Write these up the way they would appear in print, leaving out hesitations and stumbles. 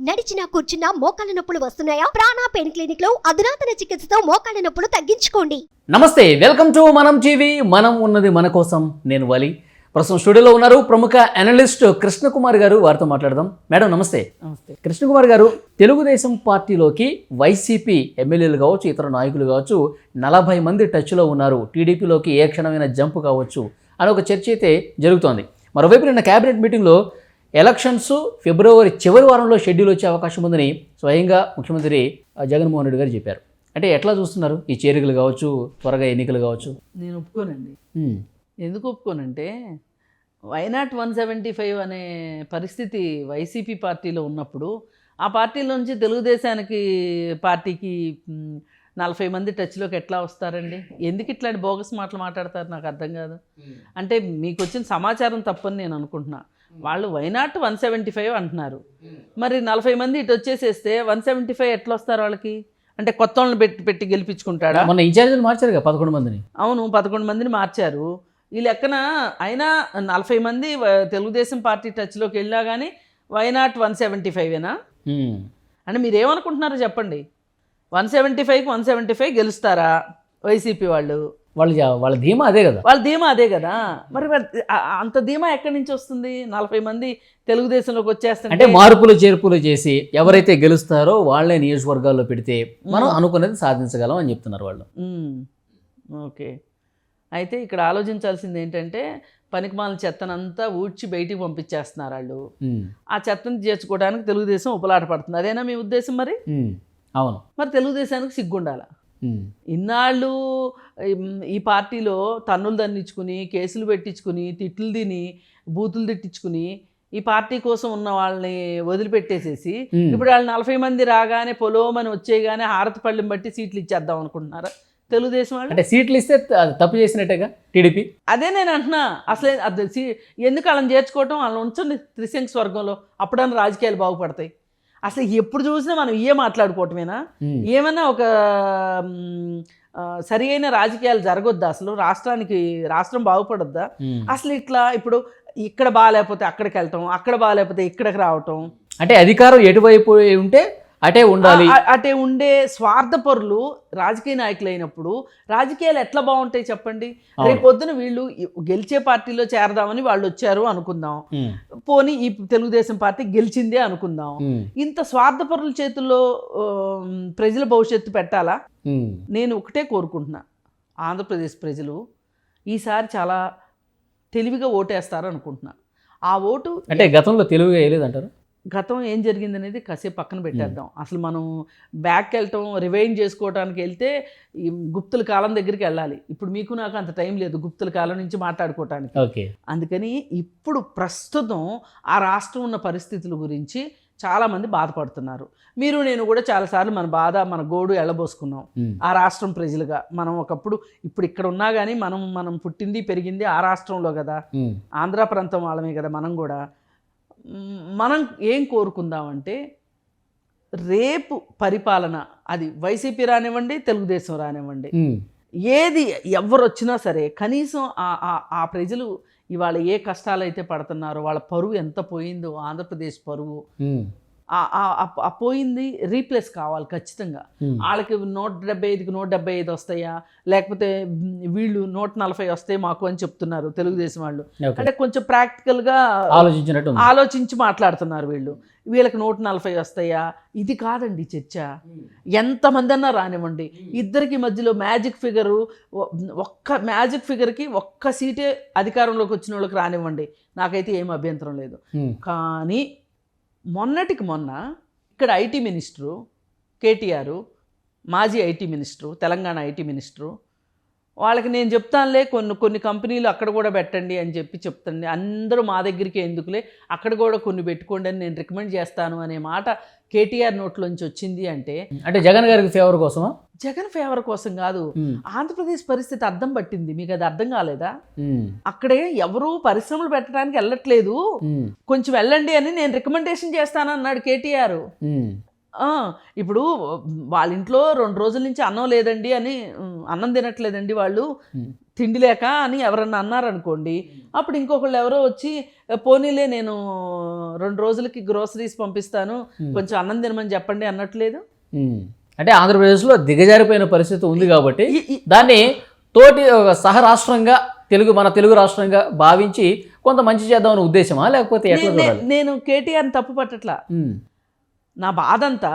నడిచినా కూర్చున్నా మోకాళ్ళ నొప్పులు వస్తున్నాయా? ప్రాణ పెయిన్ క్లినిక్ లో అధునాతన చికిత్సతో మోకాళ్ళ నొప్పులు తగ్గించుకోండి. నమస్తే, వెల్కమ్ టు మనం టీవీ. మనం ఉన్నది మన కోసం. నేను వలి. ప్రస్తుతం స్టూడియోలో ఉన్నారు ప్రముఖ అనలిస్ట్ కృష్ణకుమార్ గారు. వారితో మాట్లాడదాం. మేడం నమస్తే. నమస్తే. కృష్ణకుమార్ గారు, తెలుగుదేశం పార్టీలోకి వైసీపీ ఎమ్మెల్యేలు కావచ్చు, ఇతర నాయకులు కావచ్చు, 40 మంది టచ్లో ఉన్నారు. టీడీపీలోకి ఏ క్షణమైన జంప్ కావచ్చు అని ఒక చర్చ అయితే జరుగుతోంది. మరోవైపు నిన్న క్యాబినెట్ మీటింగ్లో ఎలక్షన్స్ ఫిబ్రవరి చివరి వారంలో షెడ్యూల్ వచ్చే అవకాశం ఉందని స్వయంగా ముఖ్యమంత్రి జగన్మోహన్ రెడ్డి గారు చెప్పారు. అంటే ఎట్లా చూస్తున్నారు ఈ చేరికలు కావచ్చు, త్వరగా ఎన్నికలు కావచ్చు? నేను ఒప్పుకోనండి. ఎందుకు ఒప్పుకోనంటే వైనాట్ 175 అనే పరిస్థితి వైసీపీ పార్టీలో ఉన్నప్పుడు ఆ పార్టీలో నుంచి తెలుగుదేశానికి పార్టీకి 40 మంది టచ్లోకి ఎట్లా వస్తారండి? ఎందుకు ఇట్లాంటి బోగస్ మాటలు మాట్లాడతారు? నాకు అర్థం కాదు. అంటే మీకు వచ్చిన సమాచారం తప్పని నేను అనుకుంటున్నా. వాళ్ళు వైనాట్ 175 అంటున్నారు. మరి 40 మంది ఇటు వచ్చేసేస్తే 175 ఎట్లా వస్తారు వాళ్ళకి? అంటే కొత్త వాళ్ళని పెట్టి గెలిపించుకుంటాడా? మొన్న ఇన్ఛార్జీలు మార్చారు కదా 11 మందిని. అవును, 11 మందిని మార్చారు. ఈ లెక్కన అయినా 40 మంది తెలుగుదేశం పార్టీ టచ్లోకి వెళ్ళినా కానీ వైనాట్ 175ఏనా? అంటే మీరేమనుకుంటున్నారో చెప్పండి. 175కి 175 గెలుస్తారా వైసీపీ వాళ్ళు? వాళ్ళ ధీమా అదే కదా. వాళ్ళ ధీమా అదే కదా. మరి అంత ధీమా ఎక్కడి నుంచి వస్తుంది? 40 మంది తెలుగుదేశంలోకి వచ్చేస్తే అంటే మార్పులు చేర్పులు చేసి ఎవరైతే గెలుస్తారో వాళ్ళే నియోజకవర్గాల్లో పెడితే మనం అనుకున్నది సాధించగలం అని చెప్తున్నారు వాళ్ళు. ఓకే. అయితే ఇక్కడ ఆలోచించాల్సింది ఏంటంటే పనికిమాలిన చెత్తనంతా ఊడ్చి బయటికి పంపించేస్తున్నారు వాళ్ళు. ఆ చెత్తను చేర్చుకోవడానికి తెలుగుదేశం ఉపలాట పడుతుంది. అదేనా మీ ఉద్దేశం? మరి అవును. మరి తెలుగుదేశానికి సిగ్గుండాల. ఇన్నాళ్ళు ఈ పార్టీలో తన్నులు దండించుకుని, కేసులు పెట్టించుకుని, తిట్లు తిని, బూతులు తిట్టించుకుని ఈ పార్టీ కోసం ఉన్న వాళ్ళని వదిలిపెట్టేసేసి ఇప్పుడు వాళ్ళు 40 మంది రాగానే పొలోమని వచ్చేగానే హారతి పళ్ళెం బట్టి సీట్లు ఇచ్చేద్దాం అనుకుంటున్నారా తెలుగుదేశం వాళ్ళు? అంటే సీట్లు ఇస్తే తప్పు చేసినట్టేగా టీడీపీ. అదే నేను అంటున్నా. అసలే ఎందుకు వాళ్ళని చేర్చుకోవటం? వాళ్ళని ఉంచండి త్రిశంఖ స్వర్గంలో, అప్పుడన్నా రాజకీయాలు బాగుపడతాయి. అసలు ఎప్పుడు చూసినా మనం ఇవే మాట్లాడుకోవటమేనా? ఏమన్నా ఒక సరి అయిన రాజకీయాలు జరగొద్దా? అసలు రాష్ట్రం బాగుపడొద్దా? అసలు ఇట్లా ఇప్పుడు ఇక్కడ బాగాలేకపోతే అక్కడికి వెళ్ళటం, అక్కడ బాగాలేకపోతే ఇక్కడికి రావటం. అంటే అధికారం ఎటువైపు ఉంటే అటే ఉండాలి. అటే ఉండే స్వార్థపరులు రాజకీయ నాయకులు అయినప్పుడు రాజకీయాలు ఎట్లా బాగుంటాయి చెప్పండి? రేపు పొద్దున వీళ్ళు గెలిచే పార్టీలో చేరదామని వాళ్ళు వచ్చారు అనుకుందాం. పోనీ ఈ తెలుగుదేశం పార్టీ గెలిచిందే అనుకుందాం. ఇంత స్వార్థపరుల చేతుల్లో ప్రజల భవిష్యత్తు పెట్టాలా? నేను ఒకటే కోరుకుంటున్నా, ఆంధ్రప్రదేశ్ ప్రజలు ఈసారి చాలా తెలివిగా ఓటేస్తారు అనుకుంటున్నా. ఆ ఓటు అంటే గతంలో తెలివిగా వేయలేదంటారు? గతం ఏం జరిగిందనేది కాసేపు పక్కన పెట్టేద్దాం. అసలు మనం బ్యాక్ వెళ్ళటం, రివైండ్ చేసుకోవడానికి వెళ్తే ఈ గుప్తుల కాలం దగ్గరికి వెళ్ళాలి. ఇప్పుడు మీకు నాకు అంత టైం లేదు గుప్తుల కాలం నుంచి మాట్లాడుకోవటానికి. అందుకని ఇప్పుడు ప్రస్తుతం ఆ రాష్ట్రం ఉన్న పరిస్థితుల గురించి చాలామంది బాధపడుతున్నారు. మీరు నేను కూడా చాలాసార్లు మన బాధ, మన గోడు ఎళ్ళబోసుకున్నాం ఆ రాష్ట్రం ప్రజలుగా. మనం ఒకప్పుడు ఇప్పుడు ఇక్కడ ఉన్నా కానీ మనం పుట్టింది పెరిగింది ఆ రాష్ట్రంలో కదా, ఆంధ్ర ప్రాంతం వాళ్ళమే కదా మనం కూడా. మనం ఏం కోరుకుందామంటే రేపు పరిపాలన అది వైసీపీ రానివ్వండి, తెలుగుదేశం రానివ్వండి, ఏది ఎవరు వచ్చినా సరే కనీసం ఆ ప్రజలు ఇవాళ ఏ కష్టాలు అయితే పడుతున్నారో, వాళ్ళ పరువు ఎంత పోయిందో, ఆంధ్రప్రదేశ్ పరువు ఆ పోయింది రీప్లేస్ కావాలి ఖచ్చితంగా. వాళ్ళకి 175కి 175 వస్తాయా, లేకపోతే వీళ్ళు 140 వస్తాయి మాకు అని చెప్తున్నారు తెలుగుదేశం వాళ్ళు. అంటే కొంచెం ప్రాక్టికల్గా ఆలోచించి మాట్లాడుతున్నారు వీళ్ళు. వీళ్ళకి 140 వస్తాయా? ఇది కాదండి చర్చ. ఎంతమంది అన్నా రానివ్వండి, ఇద్దరికి మధ్యలో మ్యాజిక్ ఫిగరు, ఒక్క మ్యాజిక్ ఫిగర్కి ఒక్క సీటే అధికారంలోకి వచ్చిన వాళ్ళకి రానివ్వండి, నాకైతే ఏం అభ్యంతరం లేదు. కానీ మొన్నటికి మొన్న ఇక్కడ ఐటీ మినిస్టరు కేటీఆర్, మాజీ IT minister, Telangana IT minister, వాళ్ళకి నేను చెప్తానులే కొన్ని కంపెనీలు అక్కడ కూడా పెట్టండి అని చెప్తాను, అందరూ మా దగ్గరికి ఎందుకులే, అక్కడ కూడా కొన్ని పెట్టుకోండి అని నేను రికమెండ్ చేస్తాను అనే మాట కేటీఆర్ నోట్లోంచి వచ్చింది. అంటే జగన్ గారికి ఫేవర్ కోసమా? జగన్ ఫేవర్ కోసం కాదు. ఆంధ్రప్రదేశ్ పరిస్థితి అర్థం పట్టింది. మీకు అది అర్థం కాలేదా? అక్కడే ఎవరు పరిశ్రమలు పెట్టడానికి వెళ్ళట్లేదు, కొంచెం వెళ్ళండి అని నేను రికమెండేషన్ చేస్తానన్నాడు కేటీఆర్. ఇప్పుడు వాళ్ళ ఇంట్లో 2 రోజుల నుంచి అన్నం లేదండి అని, అన్నం తినట్లేదండి వాళ్ళు తిండి లేక అని ఎవరన్నా అన్నారనుకోండి, అప్పుడు ఇంకొకళ్ళు ఎవరో వచ్చి పోనీలే నేను 2 రోజులకి గ్రోసరీస్ పంపిస్తాను, కొంచెం అన్నం తినమని చెప్పండి అన్నట్లేదు. అంటే ఆంధ్రప్రదేశ్లో దిగజారిపోయిన పరిస్థితి ఉంది కాబట్టి దాన్ని తోటి సహ రాష్ట్రంగా మన తెలుగు రాష్ట్రంగా భావించి కొంత మంచి చేద్దామనే ఉద్దేశమా, లేకపోతే ఎట్లా చూడాలి? నేను కేటీఆర్ని తప్పు పట్టట్లా. నా బాధ అంతా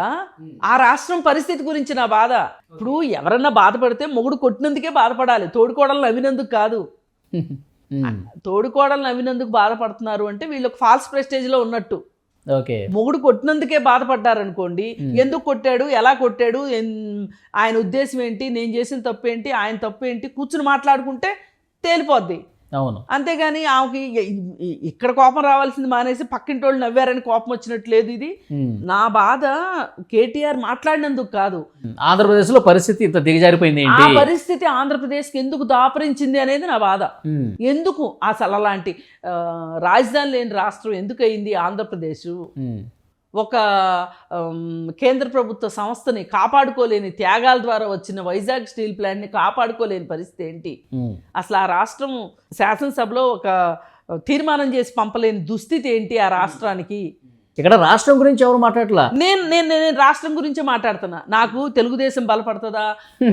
ఆ రాష్ట్రం పరిస్థితి గురించి నా బాధ. ఇప్పుడు ఎవరన్నా బాధపడితే మొగుడు కొట్టినందుకే బాధపడాలి, తోడుకోడలు నవ్వినందుకు కాదు. తోడుకోడలు నవ్వినందుకు బాధపడుతున్నారు అంటే వీళ్ళకి ఫాల్స్ ప్రెస్టేజ్లో ఉన్నట్టు. ఓకే, మొగుడు కొట్టినందుకే బాధపడ్డారనుకోండి, ఎందుకు కొట్టాడు, ఎలా కొట్టాడు, ఆయన ఉద్దేశం ఏంటి, నేను చేసిన తప్పు ఏంటి, ఆయన తప్పు ఏంటి కూర్చుని మాట్లాడుకుంటే తేలిపోద్ది. అవును. అంతేగాని ఆమెకి ఇక్కడ కోపం రావాల్సింది మానేసి పక్కింటి వాళ్ళు నవ్వారని కోపం వచ్చినట్టు లేదు. ఇది నా బాధ కేటీఆర్ మాట్లాడినందుకు కాదు, ఆంధ్రప్రదేశ్లో పరిస్థితి ఇంత దిగజారిపోయింది, ఆ పరిస్థితి ఆంధ్రప్రదేశ్కి ఎందుకు దాపరించింది అనేది నా బాధ. ఎందుకు అసలు అలాంటి రాజధాని లేని రాష్ట్రం ఎందుకు అయింది ఆంధ్రప్రదేశ్? ఒక కేంద్ర ప్రభుత్వ సంస్థని కాపాడుకోలేని, త్యాగాల ద్వారా వచ్చిన వైజాగ్ స్టీల్ ప్లాంట్ని కాపాడుకోలేని పరిస్థితి ఏంటి? అసలు ఆ రాష్ట్రం శాసనసభలో ఒక తీర్మానం చేసి పంపలేని దుస్థితి ఏంటి ఆ రాష్ట్రానికి? ఇక్కడ రాష్ట్రం గురించి ఎవరు మాట్లాడలా. నేను రాష్ట్రం గురించే మాట్లాడుతున్నా. నాకు తెలుగుదేశం బలపడుతుందా,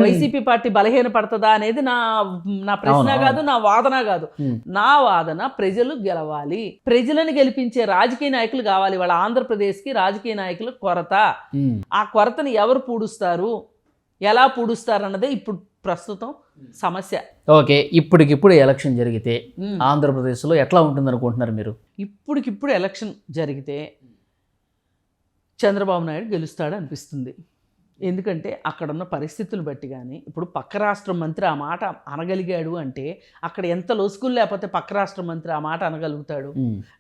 వైసీపీ పార్టీ బలహీన పడుతుందా అనేది నా ప్రశ్న కాదు, నా వాదన కాదు. నా వాదన ప్రజలు గెలవాలి, ప్రజలను గెలిపించే రాజకీయ నాయకులు కావాలి. వాళ్ళ ఆంధ్రప్రదేశ్కి రాజకీయ నాయకులు కొరత. ఆ కొరతని ఎవరు పూడుస్తారు, ఎలా పూడుస్తారు అన్నదే ఇప్పుడు ప్రస్తుతం సమస్య. ఓకే, ఇప్పటికిప్పుడు ఎలక్షన్ జరిగితే ఆంధ్రప్రదేశ్లో ఎట్లా ఉంటుంది అనుకుంటున్నారు మీరు? ఇప్పటికిప్పుడు ఎలక్షన్ జరిగితే చంద్రబాబు నాయుడు గెలుస్తాడు అనిపిస్తుంది. ఎందుకంటే అక్కడున్న పరిస్థితులు బట్టి. కానీ ఇప్పుడు పక్క రాష్ట్ర మంత్రి ఆ మాట అనగలిగాడు అంటే అక్కడ ఎంత లోసుకులు లేకపోతే పక్క రాష్ట్ర మంత్రి ఆ మాట అనగలుగుతాడు.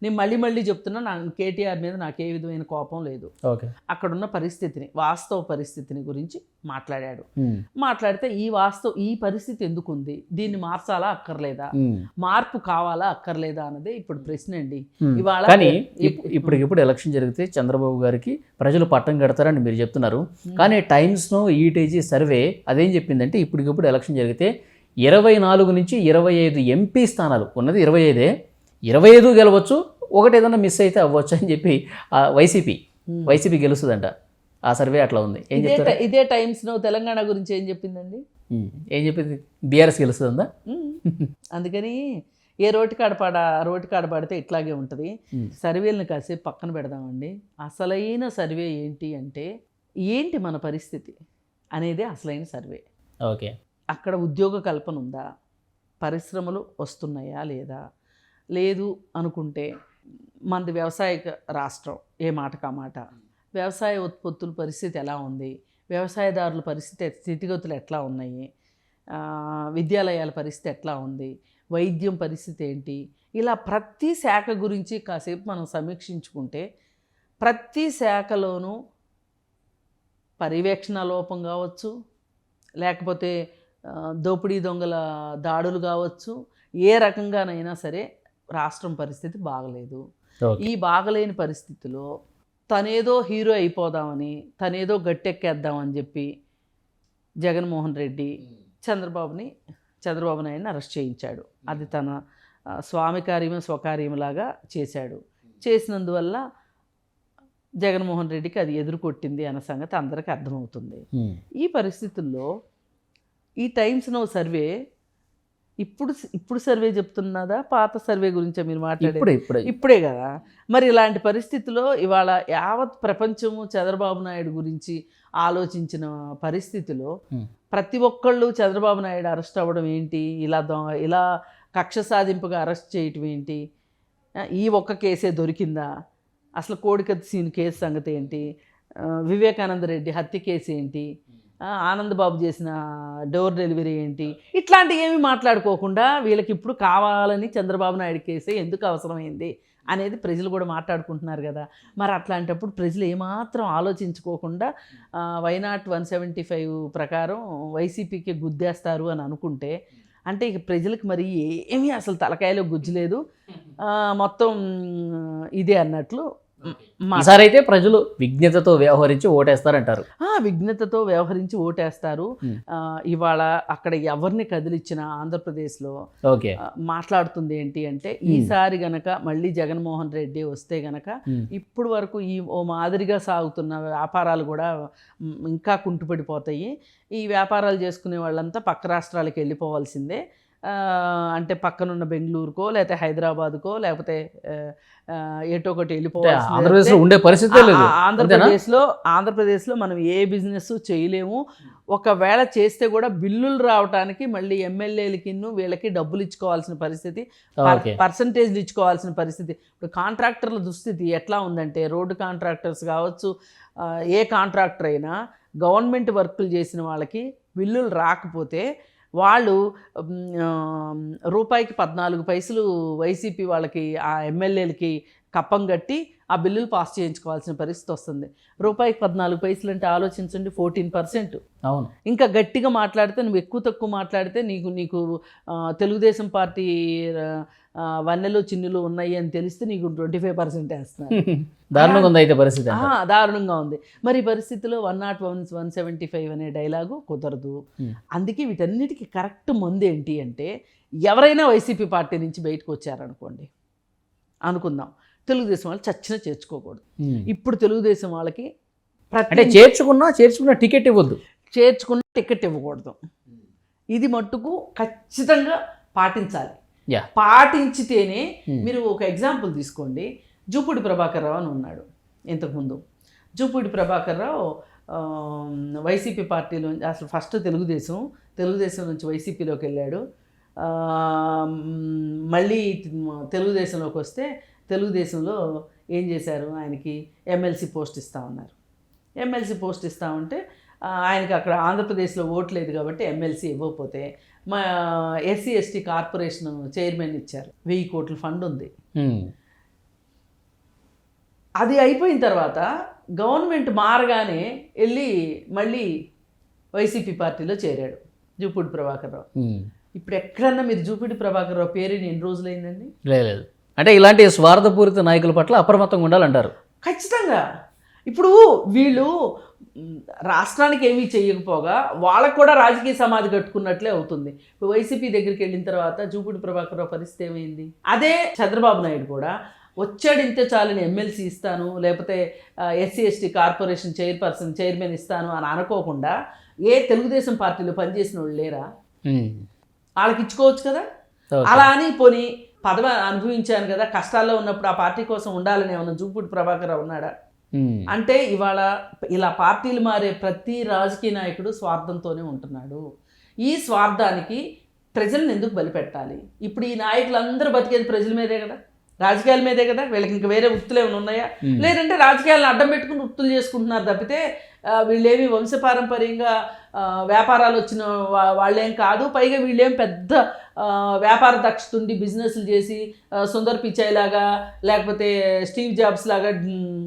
నేను మళ్ళీ చెప్తున్నా, కేటీఆర్ మీద నాకు ఏ విధమైన కోపం లేదు. అక్కడున్న పరిస్థితిని, వాస్తవ పరిస్థితిని గురించి మాట్లాడాడు. మాట్లాడితే ఈ పరిస్థితి ఎందుకు ఉంది, దీన్ని మార్చాలా అక్కర్లేదా, మార్పు కావాలా అక్కర్లేదా అన్నదే ఇప్పుడు ప్రశ్న అండి. ఇవాళ కానీ ఇప్పటికిప్పుడు ఎలక్షన్ జరిగితే చంద్రబాబు గారికి ప్రజలు పట్టం కడతారని మీరు చెప్తున్నారు. కానీ టైమ్స్లో ఈటీజీ సర్వే అదేం చెప్పిందంటే ఇప్పటికిప్పుడు ఎలక్షన్ జరిగితే 24 నుంచి 25 ఎంపీ స్థానాలు ఉన్నది 25 గెలవచ్చు, ఒకటి ఏదన్నా మిస్ అయితే అవ్వచ్చు అని చెప్పి వైసీపీ గెలుస్తుందంట. ఆ సర్వే అట్లా ఉంది. ఏం చెప్తారు? ఇదే టైమ్స్లో తెలంగాణ గురించి ఏం చెప్పిందండి? ఏం చెప్పింది? బీఆర్ఎస్ గెలుస్తుందా? అందుకని ఏ రోటి కాడ పడితే ఇట్లాగే ఉంటుంది. సర్వేలను కాసేపు పక్కన పెడదామండి. అసలైన సర్వే ఏంటి అంటే, ఏంటి మన పరిస్థితి అనేదే అసలైన సర్వే. ఓకే, అక్కడ ఉద్యోగ కల్పన ఉందా, పరిశ్రమలు వస్తున్నాయా లేదా, లేదు అనుకుంటే మనది వ్యవసాయక రాష్ట్రం, ఏ మాటకా మాట, వ్యవసాయ ఉత్పత్తుల పరిస్థితి ఎలా ఉంది, వ్యవసాయదారుల స్థితిగతులు ఎట్లా ఉన్నాయి, విద్యాలయాల పరిస్థితి ఎట్లా ఉంది, వైద్యం పరిస్థితి ఏంటి, ఇలా ప్రతి శాఖ గురించి కాసేపు మనం సమీక్షించుకుంటే ప్రతి శాఖలోనూ పర్యవేక్షణ లోపం కావచ్చు, లేకపోతే దోపిడీ దొంగల దాడులు కావచ్చు, ఏ రకంగానైనా సరే రాష్ట్రం పరిస్థితి బాగలేదు. ఈ బాగలేని పరిస్థితిలో తనేదో హీరో అయిపోదామని, తనేదో గట్టెక్కేద్దామని చెప్పి జగన్మోహన్ రెడ్డి చంద్రబాబు నాయుడిని అరెస్ట్ చేయించాడు. అది తన స్వామి కార్యము స్వకార్యములాగా చేశాడు. చేసినందువల్ల జగన్మోహన్ రెడ్డికి అది ఎదురుకొట్టింది అన్న సంగతి అందరికీ అర్థమవుతుంది. ఈ పరిస్థితుల్లో ఈ టైమ్స్ నౌ సర్వే ఇప్పుడు సర్వే చెప్తున్నదా, పాత సర్వే గురించే మీరు మాట్లాడేది? ఇప్పుడే కదా. మరి ఇలాంటి పరిస్థితుల్లో ఇవాళ యావత్ ప్రపంచము చంద్రబాబు నాయుడు గురించి ఆలోచించిన పరిస్థితిలో ప్రతి ఒక్కళ్ళు చంద్రబాబు నాయుడు అరెస్ట్ అవ్వడం ఏంటి, ఇలా కక్ష సాధింపుగా అరెస్ట్ చేయటం ఏంటి, ఈ ఒక్క కేసే దొరికిందా, అసలు కోడికత్తి సీన్ కేసు సంగతి ఏంటి, వివేకానంద రెడ్డి హత్య కేసు ఏంటి, ఆనందబాబు చేసిన డోర్ డెలివరీ ఏంటి, ఇట్లాంటివి ఏమీ మాట్లాడుకోకుండా వీళ్ళకి ఇప్పుడు కావాలని చంద్రబాబు నాయుడు కేసే ఎందుకు అవసరమైంది అనేది ప్రజలు కూడా మాట్లాడుకుంటున్నారు కదా. మరి అట్లాంటప్పుడు ప్రజలు ఏమాత్రం ఆలోచించుకోకుండా వైనాట్ 175 ప్రకారం వైసీపీకి గుద్దేస్తారు అని అనుకుంటే, అంటే ఇక ప్రజలకు మరి ఏమీ అసలు తలకాయలో గుజ్జు లేదు, మొత్తం ఇదే అన్నట్లు ఈసారి అయితే ప్రజలు విజ్ఞతతో వ్యవహరించి ఓటేస్తారంటారు. విఘ్నతతో వ్యవహరించి ఓటేస్తారు. ఇవాళ అక్కడ ఎవరిని కదిలిచ్చినా ఆంధ్రప్రదేశ్లో ఓకే మాట్లాడుతుంది ఏంటి అంటే, ఈసారి గనక మళ్ళీ జగన్మోహన్ రెడ్డి వస్తే గనక ఇప్పుడు వరకు ఈ ఓ మాదిరిగా సాగుతున్న వ్యాపారాలు కూడా ఇంకా కుంటుపడిపోతాయి. ఈ వ్యాపారాలు చేసుకునే వాళ్ళంతా పక్క రాష్ట్రాలకు వెళ్ళిపోవాల్సిందే. అంటే పక్కనున్న బెంగళూరుకో లేకపోతే హైదరాబాద్కో లేకపోతే ఏటో ఒకటి వెళ్ళిపోవాలి. ఆంధ్రప్రదేశ్లో ఉండే పరిస్థితే లేదు. ఆంధ్రప్రదేశ్లో మనం ఏ బిజినెస్ చేయలేము. ఒకవేళ చేస్తే కూడా బిల్లులు రావడానికి మళ్ళీ ఎమ్మెల్యేలకి వీళ్ళకి డబ్బులు ఇచ్చుకోవాల్సిన పరిస్థితి, పర్సంటేజ్లు ఇచ్చుకోవాల్సిన పరిస్థితి. ఇప్పుడు కాంట్రాక్టర్ల దుస్థితి ఎట్లా ఉందంటే, రోడ్డు కాంట్రాక్టర్స్ కావచ్చు, ఏ కాంట్రాక్టర్ అయినా గవర్నమెంట్ వర్కులు చేసిన వాళ్ళకి బిల్లులు రాకపోతే వాళ్ళు రూపాయికి 14 పైసలు వైసీపీ వాళ్ళకి ఆ ఎమ్మెల్యేలకి కప్పం కట్టి ఆ బిల్లులు పాస్ చేయించుకోవాల్సిన పరిస్థితి వస్తుంది. రూపాయికి 14 పైసలు అంటే ఆలోచించండి, 14%. అవును. ఇంకా గట్టిగా మాట్లాడితే, నువ్వు ఎక్కువ తక్కువ మాట్లాడితే నీకు తెలుగుదేశం పార్టీ వన్నెలు చిన్నులు ఉన్నాయి అని తెలిస్తే నీకు 25% వేస్తున్నారు. దారుణంగా ఉంది అయితే పరిస్థితి. దారుణంగా ఉంది. మరి పరిస్థితిలో 101, 175 అనే డైలాగు కుదరదు. అందుకే వీటన్నిటికీ కరెక్ట్ మందు ఏంటి అంటే, ఎవరైనా వైసీపీ పార్టీ నుంచి బయటకు వచ్చారనుకోండి, అనుకుందాం, తెలుగుదేశం వాళ్ళు చచ్చినా చేర్చుకోకూడదు. ఇప్పుడు తెలుగుదేశం వాళ్ళకి అంటే చేర్చుకున్న టికెట్ ఇవ్వద్దు, చేర్చుకున్న టికెట్ ఇవ్వకూడదు. ఇది మట్టుకు ఖచ్చితంగా పాటించాలి. పాటించితేనే. మీరు ఒక ఎగ్జాంపుల్ తీసుకోండి, జూపూడి ప్రభాకర్ రావు అని ఉన్నాడు ఇంతకుముందు. జూపూడి ప్రభాకర్ రావు వైసీపీ పార్టీలో అసలు ఫస్ట్ తెలుగుదేశం నుంచి వైసీపీలోకి వెళ్ళాడు. మళ్ళీ తెలుగుదేశంలోకి వస్తే తెలుగుదేశంలో ఏం చేశారు, ఆయనకి ఎమ్మెల్సీ పోస్ట్ ఇస్తా ఉన్నారు. ఎమ్మెల్సీ పోస్ట్ ఇస్తా ఉంటే ఆయనకి అక్కడ ఆంధ్రప్రదేశ్లో ఓటు లేదు కాబట్టి ఎమ్మెల్సీ ఇవ్వకపోతే మా ఎస్సీ ఎస్టీ కార్పొరేషన్ చైర్మన్ ఇచ్చారు. 1000 కోట్ల ఫండ్ ఉంది. అది అయిపోయిన తర్వాత గవర్నమెంట్ మారగానే వెళ్ళి మళ్ళీ వైసీపీ పార్టీలో చేరాడు జూపూడి ప్రభాకర్ రావు. ఇప్పుడు ఎక్కడన్నా మీరు జూపూడి ప్రభాకర్ రావు పేరు ఎన్ని రోజులైందండి? లేదు. అంటే ఇలాంటి స్వార్థపూరిత నాయకుల పట్ల అప్రమత్తంగా ఉండాలంటారు. ఖచ్చితంగా. ఇప్పుడు వీళ్ళు రాష్ట్రానికి ఏమీ చేయకపోగా వాళ్ళకు కూడా రాజకీయ సమాధి కట్టుకున్నట్లే అవుతుంది. ఇప్పుడు వైసీపీ దగ్గరికి వెళ్ళిన తర్వాత జూపూడి ప్రభాకర్ రావు పరిస్థితి ఏమైంది? అదే చంద్రబాబు నాయుడు కూడా వచ్చాడు, ఇంతే చాలని ఎమ్మెల్సీ ఇస్తాను, లేకపోతే ఎస్సీ ఎస్టీ కార్పొరేషన్ చైర్మన్ ఇస్తాను అని అనుకోకుండా ఏ తెలుగుదేశం పార్టీలో పనిచేసిన వాళ్ళు లేరా? వాళ్ళకి ఇచ్చుకోవచ్చు కదా. అలా అని పోనీ పదవి అనుభవించాను కదా, కష్టాల్లో ఉన్నప్పుడు ఆ పార్టీ కోసం ఉండాలని ఏమన్నా జూపూడి ప్రభాకర్ రావు ఉన్నాడా? అంటే ఇవాళ ఇలా పార్టీలు మారే ప్రతి రాజకీయ నాయకుడు స్వార్థంతోనే ఉంటున్నాడు. ఈ స్వార్థానికి ప్రజలను ఎందుకు బలిపెట్టాలి? ఇప్పుడు ఈ నాయకులందరూ బతికేది ప్రజల మీదే కదా, రాజకీయాల మీదే కదా. వీళ్ళకి ఇంకా వేరే వృత్తులు ఏమైనా ఉన్నాయా? లేదంటే రాజకీయాలను అడ్డం పెట్టుకుని వృత్తులు చేసుకుంటున్నారు తప్పితే వీళ్ళేమి వంశపారంపర్యంగా వ్యాపారాలు వచ్చిన వాళ్ళేం కాదు. పైగా వీళ్ళేం పెద్ద వ్యాపార దక్షత ఉండి బిజినెస్లు చేసి సుందర్ పిచాయ్ లాగా లేకపోతే స్టీవ్ జాబ్స్ లాగా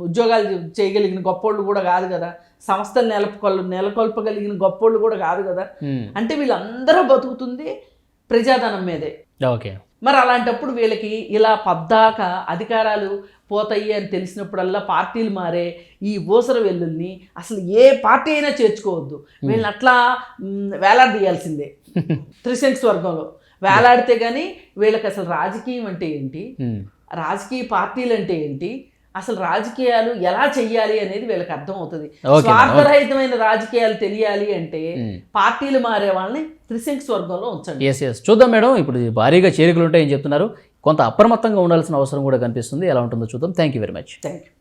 ఉద్యోగాలు చేయగలిగిన గొప్పోళ్ళు కూడా కాదు కదా. సంస్థలు నెలకొల్పగలిగిన గొప్పోళ్ళు కూడా కాదు కదా. అంటే వీళ్ళందరూ బతుకుతుంది ప్రజాధనం మీదే. ఓకే. మరి అలాంటప్పుడు వీళ్ళకి ఇలా పద్దాక అధికారాలు పోతాయి అని తెలిసినప్పుడల్లా పార్టీలు మారే ఈ ఊసర వెల్లుల్ని అసలు ఏ పార్టీ అయినా చేర్చుకోవద్దు. వీళ్ళని అట్లా వేలాడదీయాల్సిందే త్రిశంకు స్వర్గంలో వేలాడితే కానీ వీళ్ళకి అసలు రాజకీయం అంటే ఏంటి, రాజకీయ పార్టీలు అంటే ఏంటి, అసలు రాజకీయాలు ఎలా చెయ్యాలి అనేది వీళ్ళకి అర్థం అవుతుంది. స్వార్థరహితమైన రాజకీయాలు తెలియాలి అంటే పార్టీలు మారే వాళ్ళని త్రిశంకు స్వర్గంలో ఉంచండి. చూద్దాం మేడం, ఇప్పుడు భారీగా చేరికలు ఉంటాయని చెప్తున్నారు. కొంత అప్రమత్తంగా ఉండాల్సిన అవసరం కూడా కనిపిస్తుంది. ఎలా ఉంటుందో చూద్దాం. Thank you very much. Thank you.